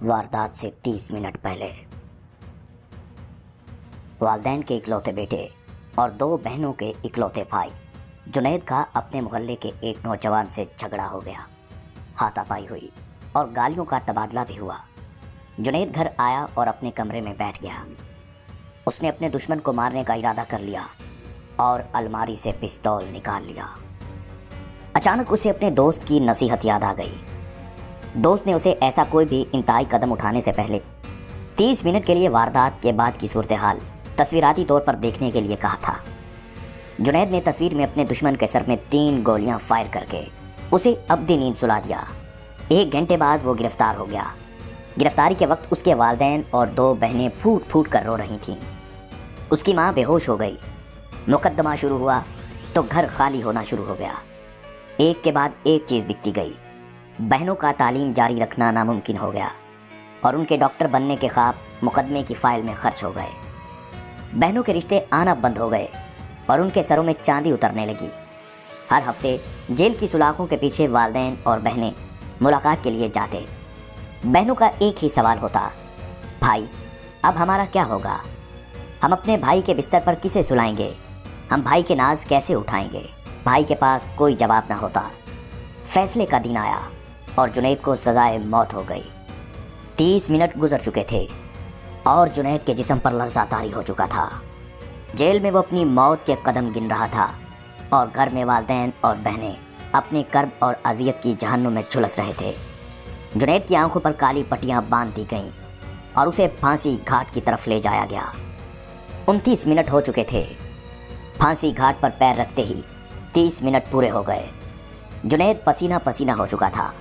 वारदात से 30 मिनट पहले वालिदैन के इकलौते बेटे और 2 बहनों के इकलौते भाई जुनैद का अपने मोहल्ले के एक नौजवान से झगड़ा हो गया। हाथापाई हुई और गालियों का तबादला भी हुआ। जुनैद घर आया और अपने कमरे में बैठ गया। उसने अपने दुश्मन को मारने का इरादा कर लिया और अलमारी से पिस्तौल निकाल लिया। अचानक उसे अपने दोस्त की नसीहत याद आ गई। दोस्त ने उसे ऐसा कोई भी इंतहाई कदम उठाने से पहले 30 मिनट के लिए वारदात के बाद की सूरत हाल तस्वीराती तौर पर देखने के लिए कहा था। जुनैद ने तस्वीर में अपने दुश्मन के सर में 3 गोलियां फायर करके उसे अब्दी नींद सुला दिया। 1 घंटे बाद वो गिरफ्तार हो गया। गिरफ्तारी के वक्त उसके वालिदैन और 2 बहनें फूट फूट कर रो रही थीं। उसकी माँ बेहोश हो गई। मुकदमा शुरू हुआ तो घर खाली होना शुरू हो गया। एक के बाद एक चीज़ बिकती गई। बहनों का तालीम जारी रखना नामुमकिन हो गया और उनके डॉक्टर बनने के ख्वाब मुकदमे की फ़ाइल में खर्च हो गए। बहनों के रिश्ते आना बंद हो गए और उनके सरों में चांदी उतरने लगी। हर हफ्ते जेल की सुलाखों के पीछे वालिदैन और बहनें मुलाकात के लिए जाते। बहनों का एक ही सवाल होता, भाई अब हमारा क्या होगा? हम अपने भाई के बिस्तर पर किसे सुलाएंगे? हम भाई के नाज कैसे उठाएंगे? भाई के पास कोई जवाब ना होता। फैसले का दिन आया और जुनैद को सजाए मौत हो गई। 30 मिनट गुजर चुके थे और जुनैद के जिस्म पर लर्ज़ा तारी हो चुका था। जेल में वो अपनी मौत के कदम गिन रहा था और घर में वालिदैन और बहनें अपने कर्ब और अजियत की जहन्नुम में झुलस रहे थे। जुनैद की आंखों पर काली पट्टियां बांध दी गईं और उसे फांसी घाट की तरफ ले जाया गया। 29 मिनट हो चुके थे। फांसी घाट पर पैर रखते ही 30 मिनट पूरे हो गए। जुनैद पसीना पसीना हो चुका था।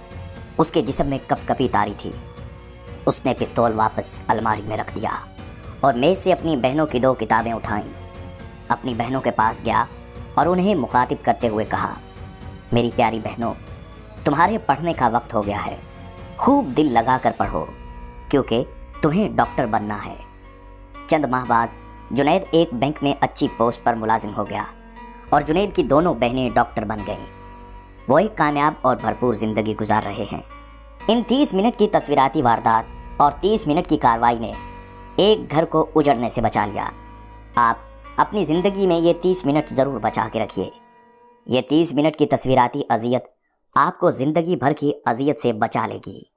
उसके जिस्म में कपकपी तारी थी। उसने पिस्तौल वापस अलमारी में रख दिया और मेज़ से अपनी बहनों की 2 किताबें उठाईं। अपनी बहनों के पास गया और उन्हें मुखातिब करते हुए कहा, मेरी प्यारी बहनों, तुम्हारे पढ़ने का वक्त हो गया है। खूब दिल लगा कर पढ़ो क्योंकि तुम्हें डॉक्टर बनना है। चंद माह बाद जुनैद एक बैंक में अच्छी पोस्ट पर मुलाजिम हो गया और जुनैद की दोनों बहनें डॉक्टर बन गईं। वो एक कामयाब और भरपूर ज़िंदगी गुजार रहे हैं। इन 30 मिनट की तस्वीराती वारदात और 30 मिनट की कार्रवाई ने एक घर को उजड़ने से बचा लिया। आप अपनी ज़िंदगी में ये 30 मिनट ज़रूर बचा के रखिए। ये 30 मिनट की तस्वीराती अज़ियत आपको ज़िंदगी भर की अज़ियत से बचा लेगी।